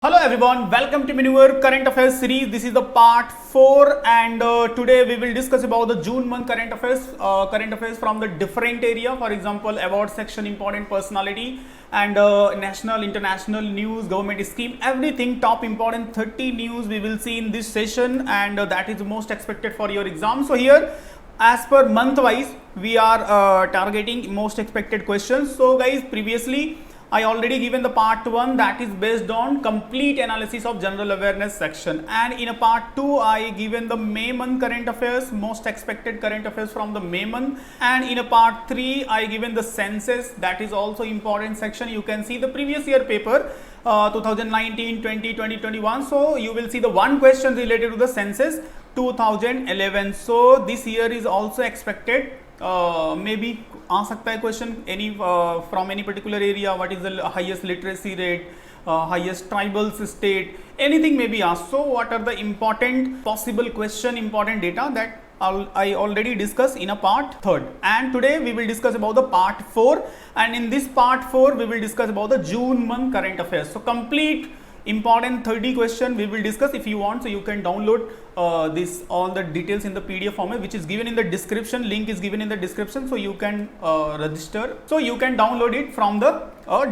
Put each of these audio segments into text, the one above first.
Hello everyone, welcome to Maneuver Current Affairs series. This is the part 4 and today we will discuss about the June month current affairs from the different area. For example, award section, important personality and national, international news, government scheme, everything top important 30 news we will see in this session and that is most expected for your exam. So here as per month wise we are targeting most expected questions. So guys, previously I already given the part 1 that is based on complete analysis of general awareness section, and in a part 2 I given the May month current affairs, most expected current affairs from the May month, and in a part 3 I given the census, that is also important section. You can see the previous year paper 2019, 20, 2021. So you will see the one question related to the census 2011. So this year is also expected. Maybe आ सकता है question any from any particular area, what is the highest literacy rate, highest tribals state, anything may be asked. So what are the important possible question, important data that I already discussed in a part 3rd, and today we will discuss about the part 4, and in this part 4 we will discuss about the June month current affairs. So complete important 30 question we will discuss. If you want, so you can download this all the details in the PDF format which is given in the description. Link is given in the description, so you can register, so you can download it from the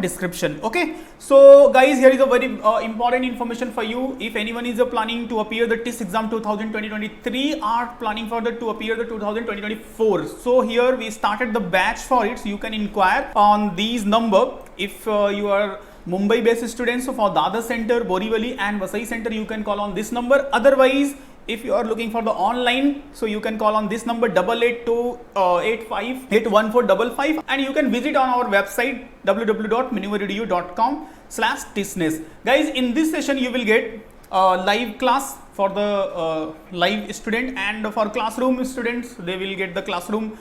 description. Okay, so guys, here is a very important information for you. If anyone is planning to appear the TIS exam 2023 or planning for to appear the 2024, so here we started the batch for it, so you can inquire on these number. If you are Mumbai based students, so for Dadar center, Borivali and Vasai center you can call on this number. Otherwise, if you are looking for the online, so you can call on this number 8828581455, and you can visit on our website www.maneuveredu.com/tisness. Guys, in this session you will get live class for the live student, and for classroom students they will get the classroom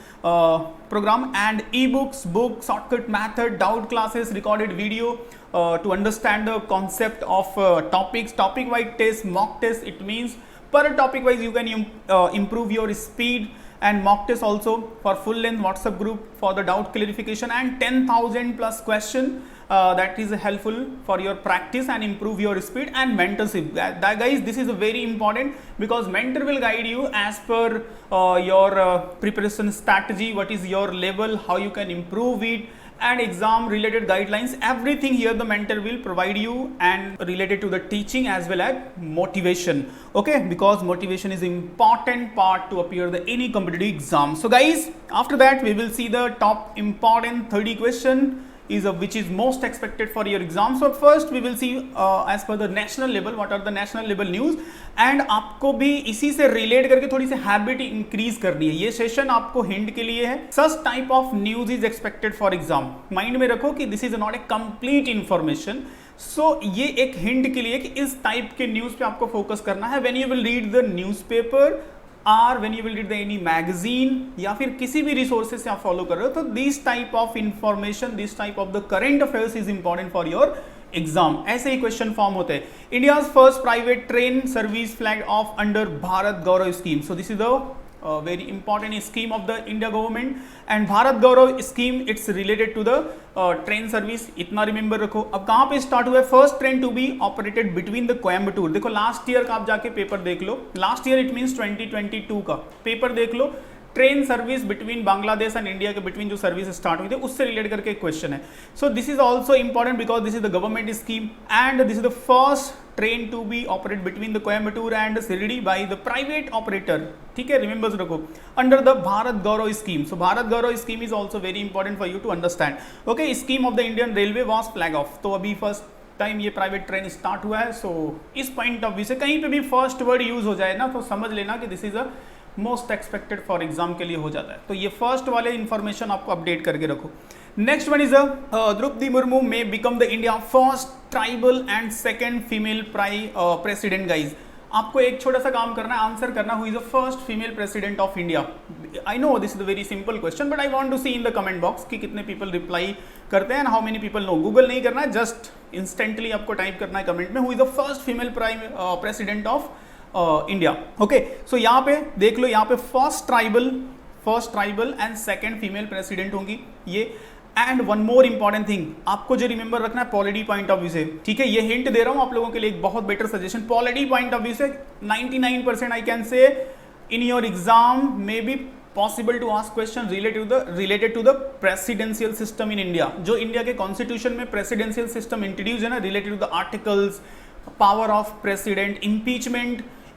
program and ebooks, book, shortcut method, doubt classes, recorded video to understand the concept of topics, topic wise test, mock test. It means per topic wise you can improve your speed, and mock test also for full length WhatsApp group for the doubt clarification, and 10,000 plus question that is helpful for your practice and improve your speed, and mentorship. That guys, this is very important because mentor will guide you as per your preparation strategy, what is your level, how you can improve it, and exam related guidelines. Everything here the mentor will provide you, and related to the teaching as well as motivation. Okay, because motivation is important part to appear the any competitive exam. So guys, after that we will see the top important 30 question is which is most expected for your exam. So first we will see as per the national level, what are the national level news, and आपको भी इसी से relate करके थोड़ी सी habit increase करनी है. ये session आपको हिंट के लिए है. Such type of news is expected for exam. Mind में रखो कि this is not a complete information. So ये एक हिंट के लिए कि इस टाइप के न्यूज पे आपको फोकस करना है. When you will read the newspaper और when you will read the any magazine या फिर किसी भी रिसोर्सेज से आप फॉलो कर रहे हो, तो this type of information, this type of the current affairs is important for your exam. ऐसे ही क्वेश्चन फॉर्म होते हैं. India's first private train service flag of under Bharat Gaurav scheme. So this is the very important scheme of the India government, and Bharat Gaurav scheme it's related to the train service. इतना remember रखो. अब कहाँ पे start हुआ है? First train to be operated between the Coimbatore. देखो last year का आप जाके पेपर देख लो. लास्ट ईयर इट मीन्स 2022 का पेपर देख लो. Train service between Bangladesh and India के बिटवीन जो सर्विस स्टार्ट हुई थी उससे रिलेट करके एक क्वेश्चन है. So this is also important because this is the government scheme, and this is the first train to be operate between the Coimbatore and Shirdi by the private operator. ठीक है, remembers रखो, under the Bharat Gaurav scheme. So Bharat Gaurav scheme is also very important for you to understand. Okay, scheme of the Indian railway was flag off. तो अभी first time ये private train start हुआ है. सो इस point of view से कहीं पे भी फर्स्ट वर्ड यूज हो जाए ना, तो समझ लेना कि this is a most expected for exam के लिए हो जाता है. तो ये फर्स्ट वाले इंफॉर्मेशन आपको अपडेट करके रखो. Next one is Droupadi Murmu में become the India first tribal and second female president. Guys, आपको एक छोटा सा काम करना है, आंसर करना who is the first female president of India. I know this is a very simple question, but I want to see in the comment box कि कितने पीपल रिप्लाई करते हैं, how many people know. Google नहीं करना है, just instantly आपको type करना है कमेंट में who is the first female president of India. Okay, so यहाँ पे देख लो, यहाँ पे first tribal and second female president होंगी ये. And one more important thing, आपको जो रिमेंबर रखना है पॉलिटी पॉइंट ऑफ व्यू से, ठीक है, ये हिंट दे रहा हूं आप लोगों के लिए, एक बहुत better suggestion, polity point of view से 99% I can say in your exam may be possible to ask question related to the presidential system in India. जो इंडिया के कॉन्स्टिट्यूशन में प्रेसिडेंशियल सिस्टम इंट्रोड्यूस है ना, related to the articles, power of president,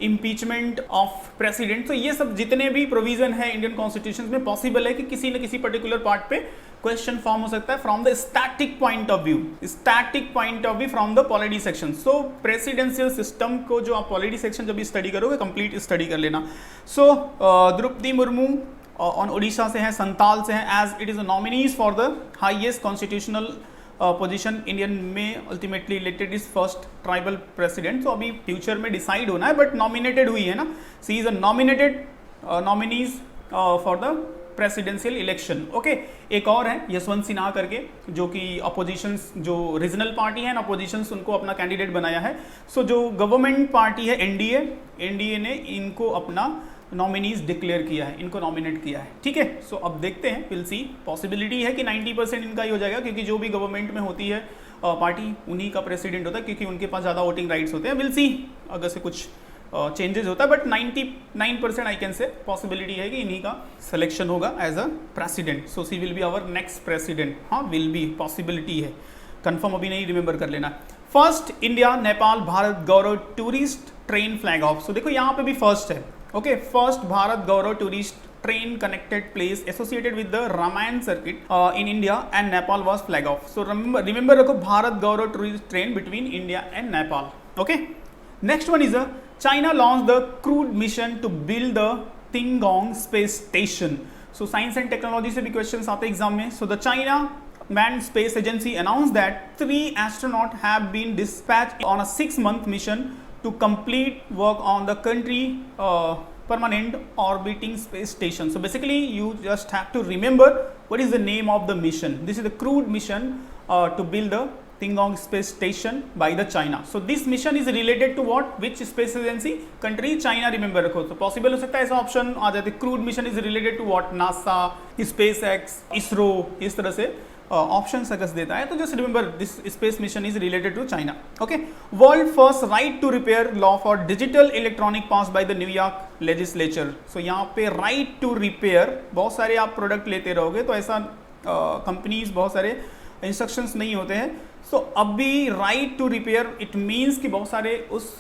impeachment of president, तो ये सब जितने भी प्रोविजन है इंडियन कॉन्स्टिट्यूशन में, पॉसिबल है कि किसी न किसी पर्टिकुलर पार्ट पे क्वेश्चन फॉर्म हो सकता है from the static point of view from the polity section. So presidential system को जो आप पॉलिटी सेक्शन जब स्टडी करोगे कंप्लीट स्टडी कर लेना। सो द्रौपदी मुर्मू ऑन उड़ीसा से हैं, संताल से हैं, as it is nominees for the highest constitutional position Indian में, ultimately elected is first tribal president. तो अभी फ्यूचर में डिसाइड होना है, बट नॉमिनेटेड हुई है ना, she is a nominated nominees for the presidential election. Okay, एक और है यशवंत सिन्हा करके, जो कि अपोजिशंस, जो रीजनल पार्टी है ना अपोजिशंस, उनको अपना कैंडिडेट बनाया है। सो जो गवर्नमेंट पार्टी है एनडीए ने इनको अपना नॉमिनीज डिक्लेयर किया है, इनको नॉमिनेट किया है, ठीक है। सो अब देखते हैं, विल सी, पॉसिबिलिटी है कि 90% इनका ही हो जाएगा, क्योंकि जो भी गवर्नमेंट में होती है पार्टी, उन्हीं का प्रेसिडेंट होता है, क्योंकि उनके पास ज़्यादा वोटिंग राइट्स होते हैं। विल सी अगर से कुछ चेंजेस होता है, but 99% I can say possibility है कि इन्हीं का सिलेक्शन होगा as a president. So she will be our next president. हाँ, विल बी, पॉसिबिलिटी है, कंफर्म अभी नहीं, रिमेंबर कर लेना। First India Nepal Bharat Gaurav tourist train flag off. So देखो यहाँ पे भी फर्स्ट है, okay, first Bharat Gaurav tourist train connected place associated with the Ramayan circuit in India and Nepal was flag off. So remember रखो भारत गौरव tourist train between India and Nepal. Okay. Next one is a China launched the crewed mission to build the Tingong space station. So science and technology से भी questions आते हैं exam में. So the China Manned Space Agency announced that 3 astronauts have been dispatched on a 6-month mission to complete work on the country permanent orbiting space station. So basically you just have to remember what is the name of the mission. This is the crewed mission to build the Tingong space station by the China. So this mission is related to what? Which space agency? Country China, remember रखो। तो possible हो सकता है ऐसा option आ जाए, crewed mission is related to what? NASA, SpaceX, ISRO, इस तरह से ऑप्शन सकस देता है। तो just remember this space mission is related to China. Okay, world first right to repair law for digital electronic pass by the New York legislature. So यहाँ पे right to repair, बहुत सारे आप प्रोडक्ट लेते रहोगे तो ऐसा कंपनीज बहुत सारे इंस्ट्रक्शंस नहीं होते हैं। सो अभी right to repair it means कि बहुत सारे उस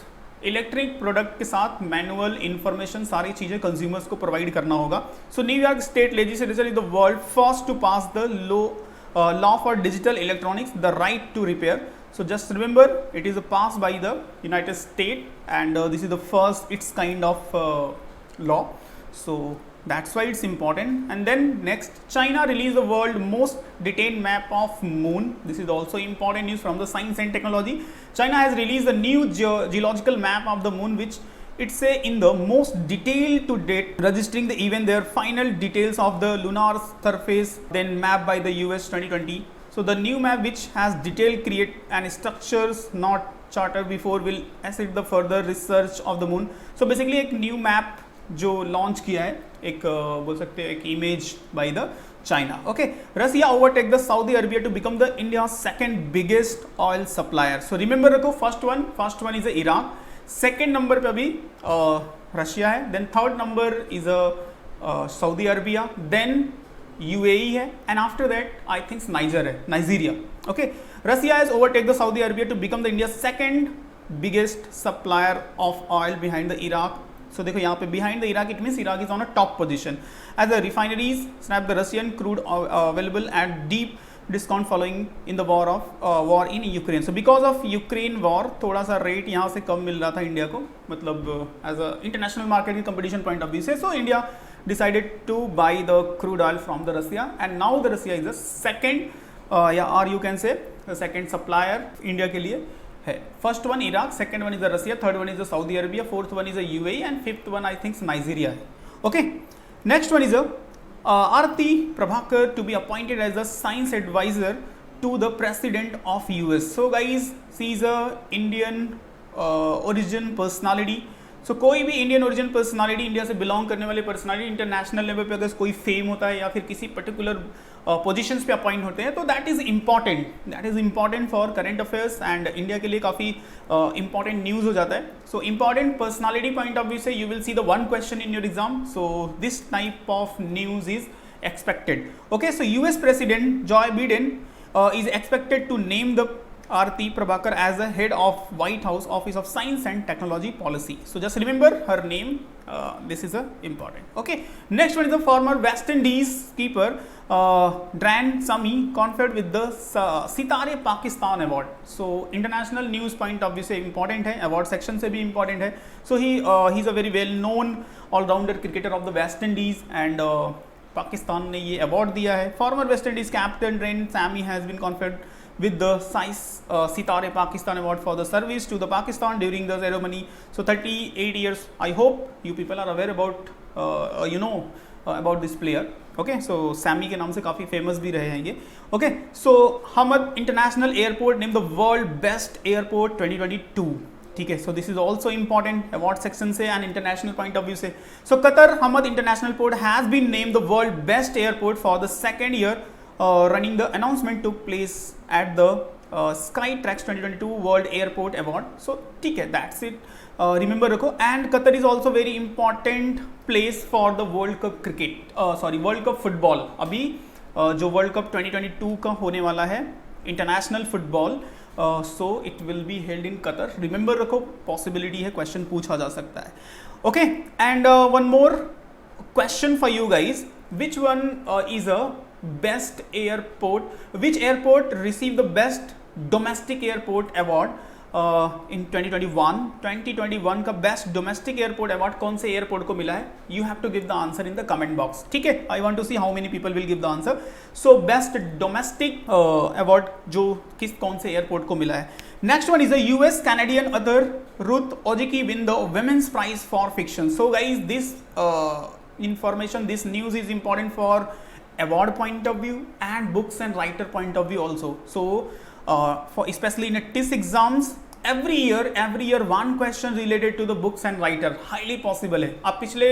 इलेक्ट्रिक प्रोडक्ट के साथ मैनुअल इंफॉर्मेशन, सारी चीज़ें कंज्यूमर्स को प्रोवाइड करना होगा। So New York state legislature is the world first to pass the law for digital electronics, the right to repair. So just remember it is passed by the United States and this is the first its kind of law. So that's why it's important. And then next, China released the world most detailed map of moon. This is also important news from the science and technology. China has released a new geological map of the moon, which it say in the most detailed to date, registering the even their final details of the lunar surface, then mapped by the US 2020. So the new map, which has detailed create and structures not charted before, will assist the further research of the moon. So basically एक new map जो launch किया है, एक बोल सकते हैं एक image by the China. Okay, Russia overtake the Saudi Arabia to become the India's second biggest oil supplier. So remember रखो first one is Iraq. Second number पे अभी रशिया है, then third number is Saudi Arabia, then UAE है, and after that I think Nigeria. Okay, Russia has overtake the Saudi Arabia to become the India second biggest supplier of oil behind the Iraq. So देखो यहाँ पे behind the Iraq it means Iraq is on a top position as the refineries snap the Russian crude available at deep discount following in the war in Ukraine. So because of Ukraine war थोड़ा सा rate यहाँ से कम मिल रहा था India को, मतलब as a international market की competition point of view से। So India decided to buy the crude oil from the Russia and now the Russia is the second या or you can say second supplier India के लिए है। First one Iraq, second one is the Russia, third one is the Saudi Arabia, fourth one is the UAE and fifth one I think Nigeria है। Okay, next one is Arati Prabhakar to be appointed as the science advisor to the president of US. So guys, she is a Indian origin personality. सो कोई भी Indian origin personality, India से belong करने वाले personality international level पे अगर कोई fame होता है या फिर किसी पर्टिकुलर पोजीशंस पे अपॉइंट होते हैं तो that is important for current affairs and India के लिए काफ़ी इंपॉर्टेंट न्यूज़ हो जाता है. So important personality point of view से you will see the one question in your exam. So this type of news is expected. Okay, so US President Joe Biden is expected to name the Aarti Prabhakar as the head of White House Office of Science and Technology Policy. So just remember her name. This is important. Okay, next one is the former West Indies keeper Dran Sami conferred with the Sitare Pakistan Award. So international news point of view से important है, award section से भी important है. So he's a very well known all-rounder cricketer of the West Indies and Pakistan ने ये award दिया है. Former West Indies captain Darren Sammy has been conferred with the Sitare Pakistan Award for the service to the Pakistan during the ceremony. So 38 years. I hope you people are aware about about this player. Okay, so Sammy के नाम से काफ़ी famous भी रहे हैं ये. Okay, so Hamad International Airport named the world best airport 2022. ठीक है, so this is also important award section से and international point of view से. So Qatar Hamad international port has been named the world best airport for the second year running. The announcement took place at the Skytrax 2022 world airport award. So ठीक है, that's it, remember रखो. And Qatar is also very important place for the world cup cricket, world cup football. अभी जो world cup 2022 का होने वाला है international football, so it will be held in Qatar. Remember रखो, possibility है, question पूछा जा सकता है. Okay, and one more question for you guys. Which one is a best airport? Which airport received the best domestic airport award in 2021? 2021 का best domestic airport award कौन से airport को मिला है? You have to give the answer in the comment box. ठीक है, I want to see how many people will give the answer. So best domestic award जो कौन से एयरपोर्ट को मिला है. Next one is the US Canadian author Ruth Ozeki win the women's prize for fiction. So guys this information, this news is important for award point of view and books and writer point of view also. So for especially in a TIS exams, every year one question related to the books and writer highly possible है. आप पिछले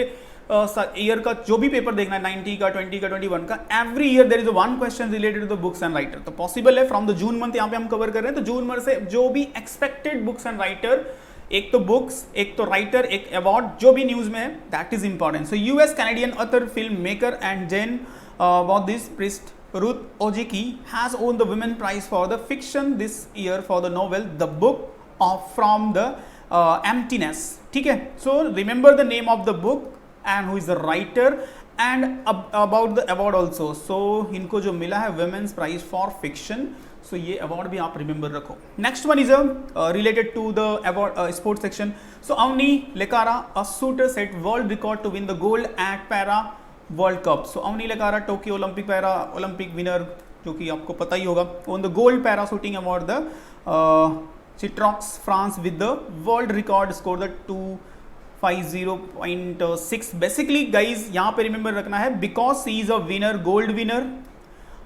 year का जो भी paper देखना है, 90 का, 20 का, 21 का, every year there is one question related to the books and writer. तो पॉसिबल है फ्रॉम द जून मंथ यहाँ पे हम कवर कर रहे हैं. तो जून मंथ से जो भी एक्सपेक्टेड बुक्स एंड राइटर, एक तो बुक्स, एक तो राइटर, एक अवार्ड, जो भी न्यूज में है, that is important. So US Canadian author film maker and Zen Buddhist priest Ruth Ojeki has won the Women Prize for the fiction this year for the novel The Book of From the Emptiness. ठीक है, so remember the name of the book and who is the writer and about the award also. So इनको जो मिला है Women's Prize for Fiction, so ये award भी आप remember रखो. Next one is related to the award sports section. So Avni Lekara, a shooter, set world record to win the gold at Para world cup. So Avani Lekhara Tokyo Olympic para Olympic winner, जो कि आपको पता ही होगा, on the gold para shooting award the Chateauroux France with the world record score the 250.6. Basically guys यहाँ पे remember रखना है, because she is a winner, gold winner,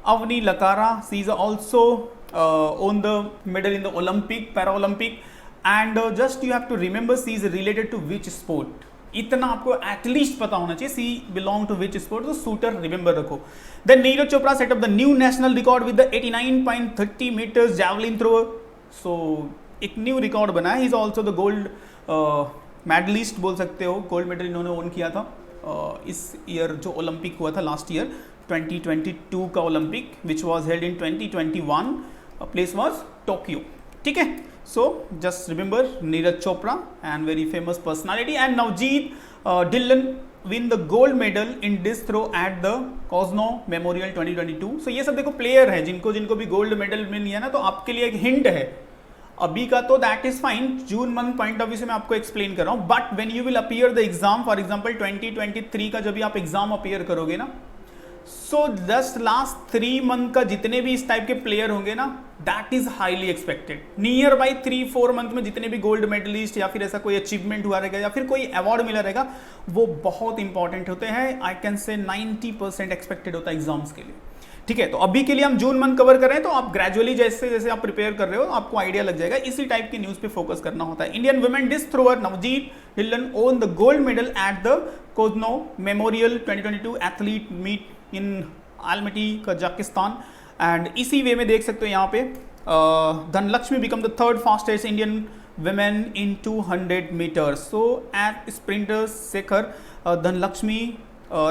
Avani Lekhara, she is also on the medal in the Olympic, para Olympic, and just you have to remember C is related to which sport. इतना आपको at least पता होना चाहिए, she belong to which sport. तो shooter remember रखो. Then Neeraj Chopra set up the new national record with the 89.30 metres javelin throw. So एक new record बना है. He is also the gold medallist बोल सकते हो. गोल्ड मेडल इन्होंने ओन किया था इस ईयर जो ओलंपिक हुआ था लास्ट ईयर 2022 का Olympic, which was held in 2021. Place was Tokyo. ठीक है, so just remember Neeraj Chopra and very famous personality. And Navjeet Dhillon win the gold medal in disc throw at the Cosno Memorial 2022. so ये सब देखो player है जिनको भी gold medal मिल गया ना, तो आपके लिए एक हिंट है अभी का, तो that is fine. June month point of view से मैं आपको एक्सप्लेन कर रहा हूँ. But when you will appear the exam, for example 2023 का जब भी आप एग्जाम अपीयर करोगे ना, सो जस्ट लास्ट 3 मंथ का जितने भी इस टाइप के प्लेयर होंगे ना, that is highly expected. Near by 3-4 month में जितने भी गोल्ड मेडलिस्ट या फिर ऐसा कोई अचीवमेंट हुआ रहेगा या फिर कोई अवार्ड मिला रहेगा, वो बहुत इंपॉर्टेंट होते हैं. आई कैन से 90% एक्सपेक्टेड होता है एग्जाम्स के लिए. ठीक है, तो अभी के लिए हम जून मंथ कवर कर रहे हैं, तो आप ग्रेजुअली जैसे जैसे आप प्रिपेयर कर रहे हो आपको आइडिया लग जाएगा, इसी टाइप की न्यूज पे फोकस करना होता है। Indian women discus thrower Navjeet Dhillon won the gold medal at the Kosanov memorial 2022 athlete meet in Almaty Kazakhstan. And इसी वे में देख सकते हो यहाँ पे Dhanalakshmi become the third fastest Indian women in 200 meters. So at sprinters Sekhar Dhanlakshmi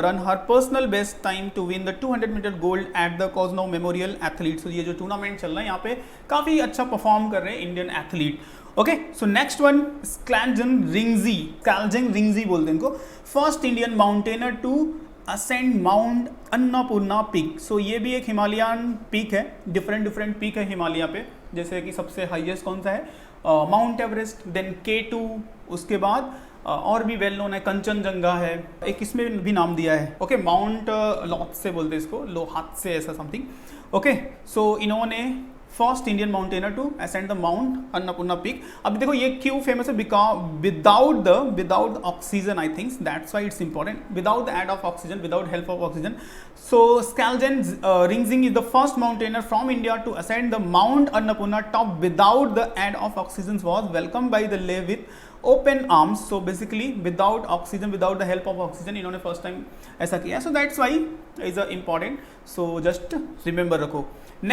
run her personal best time to win the 200 meter gold at the Cosno Memorial Athletes. So ये जो tournament चल रहा है यहाँ पे काफ़ी अच्छा परफॉर्म कर रहे हैं Indian athlete. Okay, so next one Skalzang Rigzin बोलते हैं इनको, first Indian mountaineer to ascend mount Annapurna peak. So ये भी एक हिमालयन पीक है, डिफरेंट पीक है हिमालय पे, जैसे कि सबसे हाईएस्ट कौन सा है माउंट एवरेस्ट, देन K2, उसके बाद और भी वेल नोन है कंचनजंगा है, एक इसमें भी नाम दिया है। ओके, माउंट लॉथ से बोलते हैं इसको, लोहात से ऐसा समथिंग। ओके, सो इन्होंने first Indian mountaineer to ascend the Mount Annapurna peak. अब देखो ये क्यों फेमस है, because without oxygen, I think that's why it's important, without the aid of oxygen, without help of oxygen. So Skaljan Ringzing is the first mountaineer from India to ascend the Mount Annapurna top without the aid of oxygen, was welcomed by the Leh with open arms. So basically without oxygen, without the help of oxygen, इन्होंने first time ऐसा किया, so that's why is important, so just remember रखो।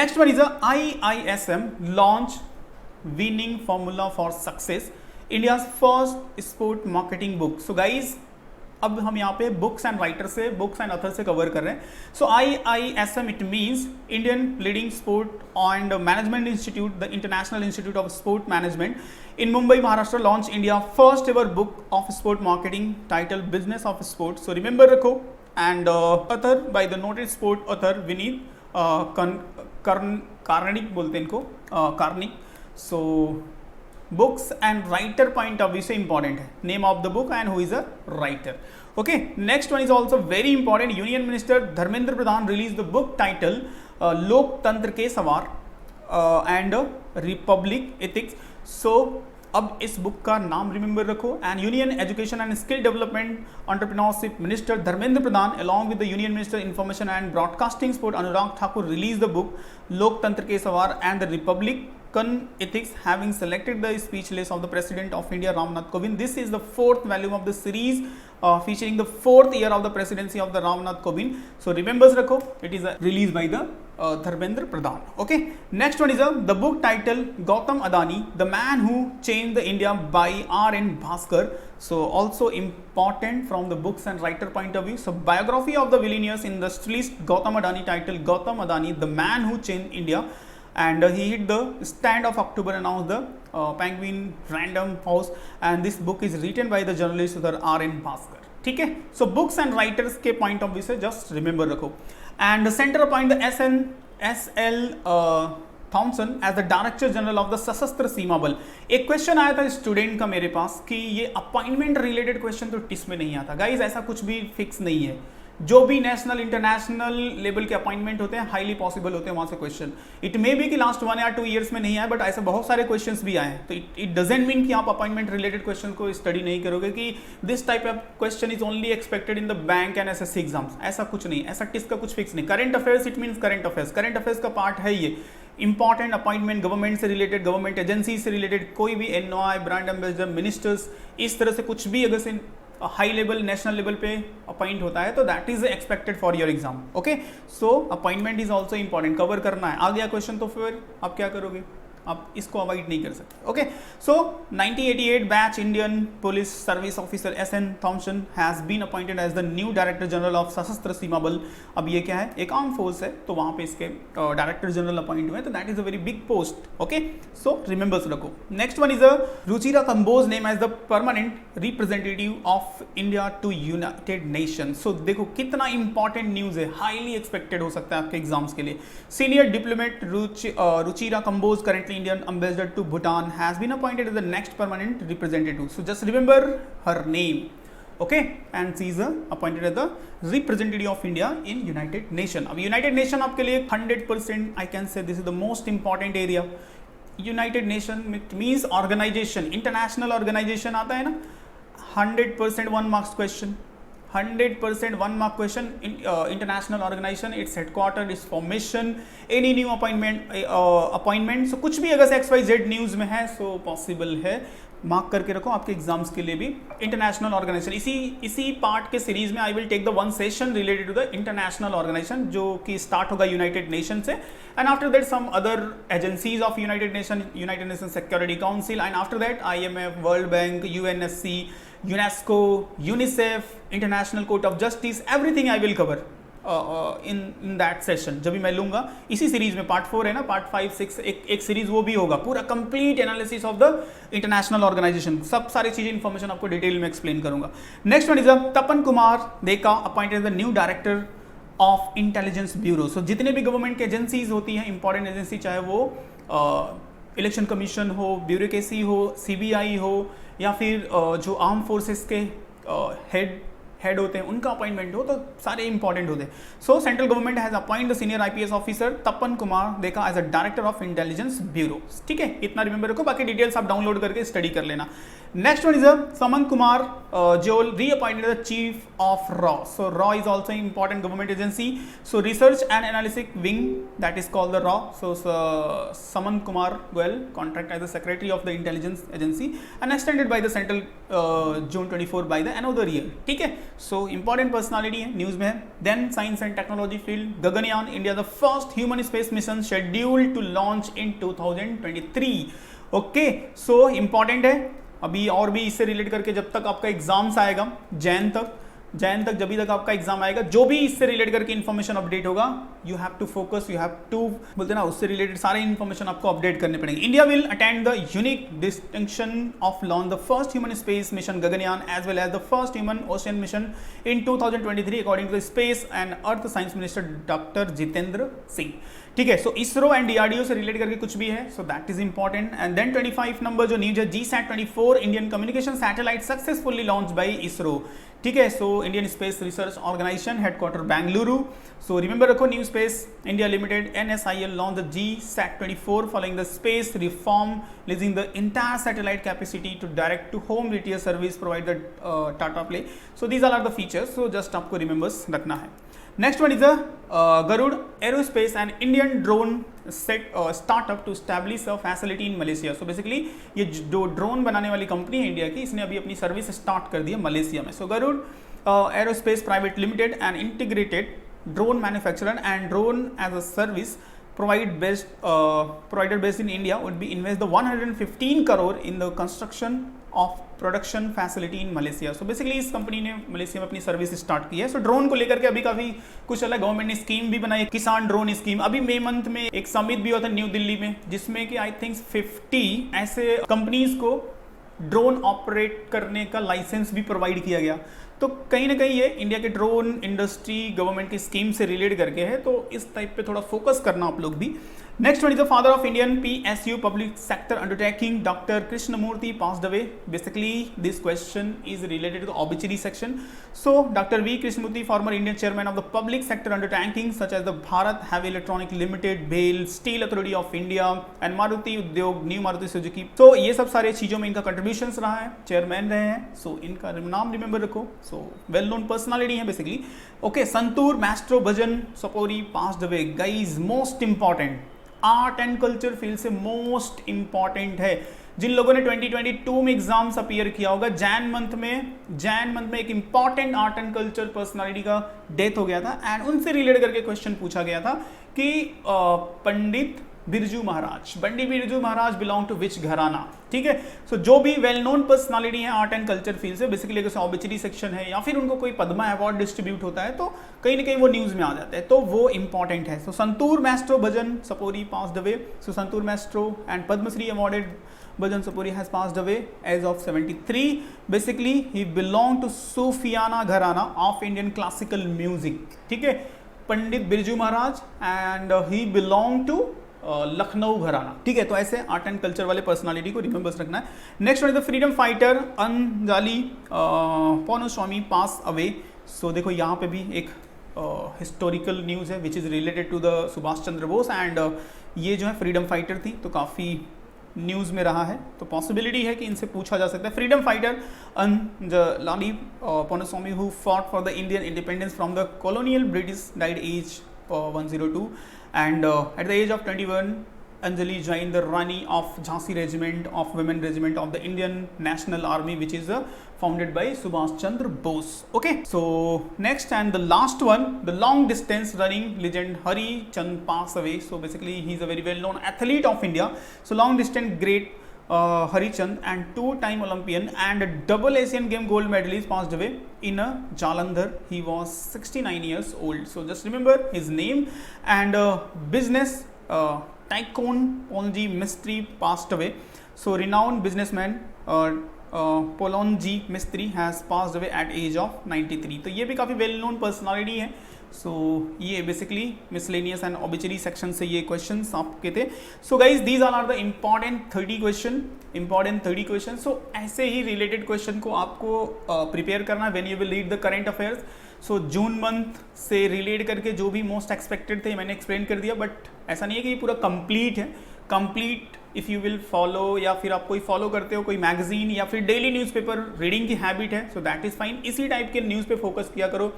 Next one is a IISM launch winning formula for success, India's first sport marketing book. So guys, अब हम यहाँ पे books and writer से, books and author से cover कर रहे हैं। So IISM it means Indian leading sport and management institute, the international institute of sport management in Mumbai Maharashtra launch India first ever book of sport marketing title business of sport. So remember रखो, and author by the noted sport author Vineet Karnik बोलते हैं इनको, Karnik. So books and writer point of view से important है, name of the book and who is a writer. Okay, next one is also very important, union minister Dharmendra Pradhan release the book title लोकतंत्र के सवार and Republic ethics. सो अब इस book का नाम remember रखो, and union education and skill development entrepreneurship minister Dharmendra Pradhan along with the union minister information and broadcasting sport Anurag Thakur release the book लोकतंत्र के सवार and the Republic ethics, having selected the speech list of the President of India Ramnath Kovind. This is the fourth volume of the series featuring the fourth year of the presidency of the Ramnath Kovind. So remembers rakho, it is released by the Dharmendra Pradhan. Okay, next one is the book title Gautam Adani, The Man Who Changed the India by R.N. Bhaskar. So also important from the books and writer point of view. So biography of the villainous industrialist Gautam Adani titled Gautam Adani, The Man Who Changed India. And he hit the stand of October, announced the Penguin Random House, and this book is written by the journalist Sir R.N. Bhaskar. ठीक है, so books and writers के point of view से just remember रखो। And the center appoint the S.L. Thompson as the Director General of the सशस्त्र सीमा बल। एक question आया था स्टूडेंट का मेरे पास कि ये अपॉइंटमेंट रिलेटेड क्वेश्चन तो टिस में नहीं आता। गाइज ऐसा कुछ भी फिक्स नहीं है, जो भी नेशनल इंटरनेशनल लेवल के अपॉइंटमेंट होते हैं हाईली पॉसिबल होते हैं वहां से क्वेश्चन। इट मे बी कि लास्ट 1 या 2 ईयर्स में नहीं आए, बट ऐसे बहुत सारे क्वेश्चंस भी आए हैं, तो इट डजंट मीन कि आप अपॉइंटमेंट रिलेटेड क्वेश्चन को स्टडी नहीं करोगे कि this type of question is only expected in the bank and SSC exams. ऐसा कुछ नहीं, ऐसा टिस का कुछ फिक्स नहीं। Current affairs it means current affairs का पार्ट है ये। इंपॉर्टेंट अपॉइंटमेंट गवर्नमेंट से रिलेटेड, गवर्नमेंट एजेंसी से रिलेटेड, कोई भी एनओआई, ब्रांड एम्बेसडर, मिनिस्टर्स, इस तरह से कुछ भी अगर से हाई लेवल नेशनल लेवल पे अपॉइंट होता है तो that is expected for your exam. Okay, so appointment is also important, cover करना है। आ गया क्वेश्चन तो फिर आप क्या करोगे, आप इसको अवॉइड नहीं कर सकते। Okay, so 1988 batch Indian police service officer S.N. Thomson has been appointed as the new director general of Sashastra Seema बल। अब ये क्या है, एक आर्म फोर्स है, तो वहां पे इसके डायरेक्टर जनरल अपॉइंट हुए, तो that is a very big post. Okay, so remembers रखो। Next one is a Ruchira Kamboj name as the permanent representative of India to United Nation. So देखो कितना इंपॉर्टेंट न्यूज है, हाईली एक्सपेक्टेड हो सकता है आपके एग्जाम्स के लिए। Senior diplomat Ruchira Kamboj currently Indian ambassador to Bhutan has been appointed as the next permanent representative. So just remember her name, okay? And she is appointed as the representative of India in United Nation. अब United Nation आपके लिए 100% I can say this is the most important area. United Nation means organization, international organization आता है ना, 100% 1 marks question, 100% 1 mark question. International organization, its headquarter, its formation, any new appointment. So कुछ भी अगर XYZ news में है so possible है, mark करके रखो आपके एग्जाम्स के लिए भी. इंटरनेशनल ऑर्गेनाइजेशन, इसी पार्ट के सीरीज में I will take the one session related to the international organization जो कि स्टार्ट होगा यूनाइटेड नेशन से, and after that some other agencies of United Nation security council, and after that IMF, world bank, UNSC, UNESCO, UNICEF, international court of justice, everything I will cover in that session जब भी मैं लूंगा. इसी series में part 4 है ना, part 5, 6 एक series वो भी होगा, पूरा complete analysis of the international organization, सब सारी चीजें इन्फॉर्मेशन आपको डिटेल में एक्सप्लेन करूंगा. Next one is Tapan Kumar Deka appointed the new director of intelligence bureau. So जितने भी गवर्नमेंट की एजेंसीज होती हैं, इंपॉर्टेंट एजेंसी, चाहे वो इलेक्शन कमीशन हो, ब्यूरोक्रेसी हो, CBI हो, या फिर जो आर्म फोर्सेस के हेड होते हैं उनका अपॉइंटमेंट हो, तो सारे इंपॉर्टेंट होते हैं. So central government has appoint the senior IPS officer Tapan Kumar Deka as a director of intelligence bureau. ठीक है, इतना रिमेंबर रखो, बाकी डिटेल्स आप डाउनलोड करके स्टडी कर लेना. Next one is someone Kumar जोल reappointed the chief of raw. So raw is also important government agency. So research and analysis wing, that is called the raw. So summon Kumar Goyal contract as the secretary of the intelligence agency and extended by the central June 24 by the another year. ठीक है, so important personality है, news में है. Then science and technology field, Gaganyaan, India the first human space mission scheduled to launch in 2023. Okay, so important है. अभी और भी इससे रिलेट करके जब तक आपका एग्जाम्स आएगा जैन तक जब भी तक आपका एग्जाम आएगा, जो भी इससे रिलेट करके इन्फॉर्मेशन अपडेट होगा, you have to focus, you have to बोलते ना, उससे रिलेटेड सारे इन्फॉर्मेशन आपको अपडेट करने पड़ेंगे. India will attend the unique distinction of launch the first human space mission Gaganyaan as well as the first human ocean mission in 2023 according to the space and earth science minister doctor Jitendra Singh. ठीक है, so ISRO and DRDO से relate करके कुछ भी है, so that is important. And then 25 number जो news है, GSAT-24 Indian communication satellite successfully launch by ISRO. ठीक है, so Indian Space Research Organisation headquarter Bengaluru. So remember रखो, New Space India Limited NSIL launch the GSAT-24 following the space reform leasing the entire satellite capacity to direct to home retire service provide the Tata Play. So these are the features, so just आपको remembers रखना है. Next one is a Garud Aerospace and Indian drone startup to establish a facility in Malaysia. So basically ये जो drone बनाने वाली company है India की, इसने अभी अपनी सर्विस स्टार्ट कर दी है मलेशिया में. So Garud Aerospace Private Limited and integrated drone manufacturer and drone as a service provided based in India would be invest the 115 crore in the construction of production facility in Malaysia. So basically इस company ने Malaysia में अपनी service start की है. सो drone को लेकर के अभी काफी कुछ अलग गवर्नमेंट ने स्कीम भी बनाई, किसान ड्रोन स्कीम. अभी मई मंथ में एक समिट भी हुआ था न्यू दिल्ली में, जिसमें कि आई थिंक 50 ऐसे कंपनीज को ड्रोन ऑपरेट करने का लाइसेंस भी प्रोवाइड किया गया. तो कहीं ना कहीं ये इंडिया के ड्रोन इंडस्ट्री गवर्नमेंट की स्कीम से रिलेट करके है, तो इस टाइप पे थोड़ा फोकस करना आप लोग भी. Next one is the father of Indian PSU public sector undertaking, doctor Krishnamurthy passed away. Basically this question is related to the obituary section. So doctor V Krishnamurthy, former Indian chairman of the public sector undertaking such as the Bharat heavy electronic limited, BHEL, steel authority of India and Maruti Udyog, new Maruti Suzuki. तो ये सब सारे चीजों में इनका contribution रहा है, chairman रहे हैं. सो इनका नाम रिमेंबर रखो. सो वेल नोन पर्सनालिटी है basically. Okay, santoor maestro Bhajan Sopori passed away. Guys most important, art and culture field से मोस्ट इंपॉर्टेंट है. जिन लोगों ने 2022 में एग्जाम्स अपीयर किया होगा, जैन मंथ में एक important art and culture personality का डेथ हो गया था, एंड उनसे रिलेट करके क्वेश्चन पूछा गया था कि पंडित बिरजू महाराज बिलोंग टू विच घराना. ठीक है, सो जो भी वेल नोन पर्सनालिटी है आर्ट एंड कल्चर फील्ड से, बेसिकली अगर ऑबिचरी सेक्शन है या फिर उनको कोई पद्मा अवार्ड डिस्ट्रीब्यूट होता है, तो कहीं ना कहीं वो न्यूज में आ जाते हैं, तो वो इंपॉर्टेंट है. So santoor maestro Bhajan Sopori passed away. So santoor maestro and Padma Shri awarded Bhajan Sapori has passed away as of 73. Basically, he belonged to Sufiana Gharana of Indian classical music. ठीक है, Pandit Birju Maharaj and he belonged to Lucknow gharana. ठीक है, तो ऐसे आर्ट एंड कल्चर वाले personality को remembers रखना है. Next one is the freedom fighter Anjalai Ponnuswamy pass away. सो देखो यहाँ पे भी एक हिस्टोरिकल न्यूज़ है which is related to the Subhash Chandra Bose, and ये जो है फ्रीडम फाइटर थी, तो काफ़ी न्यूज़ में रहा है, तो पॉसिबिलिटी है कि इनसे पूछा जा सकता है। Freedom fighter Anjalai Ponnuswamy who fought for the Indian independence from the colonial British died age 102 and at the age of 21 Anjali joined the Rani of Jhansi regiment of women regiment of the Indian National Army, which is founded by Subhash Chandra Bose. Okay, so next and the last one, the long distance running legend Hari Chand passed away. So basically he is a very well known athlete of India. So long distance great Hari Chand and two-time Olympian and a double Asian game gold medalist passed away in Jalandhar. He was 69 years old. So just remember his name and business tycoon Polonji Mistry passed away. So renowned businessman Polonji Mistry has passed away at age of 93. तो ये भी काफ़ी well known personality है। सो ये basically miscellaneous and obituary section से ये questions आपके थे। So guys these are the important 30 question. सो ऐसे ही रिलेटेड क्वेश्चन को आपको प्रिपेयर करना when you will read the current affairs. So June month से रिलेट करके जो भी मोस्ट एक्सपेक्टेड थे मैंने एक्सप्लेन कर दिया, बट ऐसा नहीं है कि ये पूरा कंप्लीट है। Complete if you will follow, या फिर आप कोई फॉलो करते हो कोई मैगजीन या फिर डेली न्यूज़पेपर रीडिंग की हैबिट है, सो दैट इज़ फाइन। इसी टाइप के न्यूज़ पे फोकस किया करो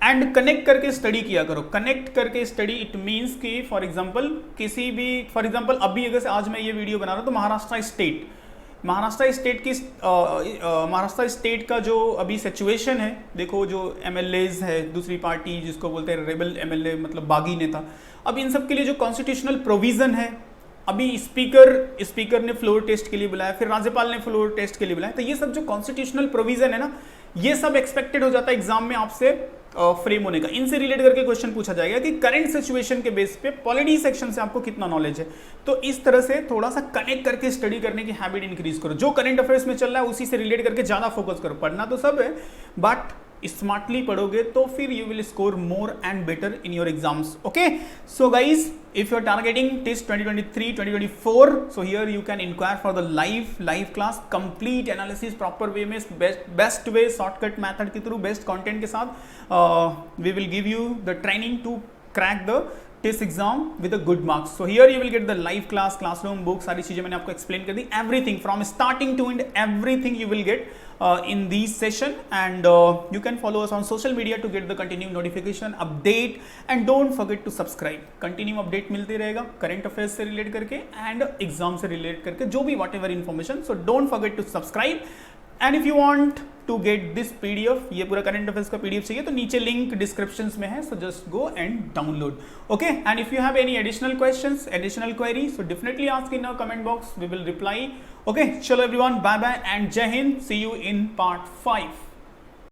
एंड कनेक्ट करके स्टडी किया करो। कनेक्ट करके स्टडी इट मीन्स कि फॉर एग्जांपल किसी भी अभी अगर आज मैं ये वीडियो बना रहा हूँ तो महाराष्ट्र स्टेट का जो अभी सिचुएशन है, देखो जो एमएलएज है दूसरी पार्टी जिसको बोलते हैं रेबल एमएलए मतलब बागी नेता, अब इन सब के लिए जो कॉन्स्टिट्यूशनल प्रोविजन है, अभी स्पीकर ने फ्लोर टेस्ट के लिए बुलाया, फिर राज्यपाल ने फ्लोर टेस्ट के लिए बुलाया, तो ये सब जो कॉन्स्टिट्यूशनल प्रोविजन है ना, ये सब एक्सपेक्टेड हो जाता है एग्जाम में आपसे फ्रेम होने का। इनसे रिलेट करके क्वेश्चन पूछा जाएगा कि करंट सिचुएशन के बेस पे पॉलिटी सेक्शन से आपको कितना नॉलेज है। तो इस तरह से थोड़ा सा कनेक्ट करके स्टडी करने की हैबिट इंक्रीज करो। जो करंट अफेयर्स में चल रहा है उसी से रिलेट करके ज्यादा फोकस करो। पढ़ना तो सब है, बट स्मार्टली पढ़ोगे तो फिर you will score more and better in your exams. Okay, so guys if you are targeting TISS 2023-2024, so here you can inquire for the live class, complete analysis proper way में best way shortcut method के through best content के साथ we will give you the training to crack the TISS exam with a good marks. So here you will get the live class, classroom, book, सारी चीजें मैंने आपको explain कर दी, everything from starting to end, everything you will get in these session, and you can follow us on social media to get the continuing notification update, and don't forget to subscribe. Continue update मिलते रहेगा current affairs से relate करके and exam से relate करके जो भी whatever information, so don't forget to subscribe. And if you want to get this PDF, ये पूरा करंट अफेयर्स का PDF चाहिए तो नीचे लिंक डिस्क्रिप्शन में है, so just go and download. Okay, and if you have any additional questions, additional queries, so definitely ask in our comment box, we will reply. Okay, chalo everyone, bye bye and Jai Hind, see you in part 5.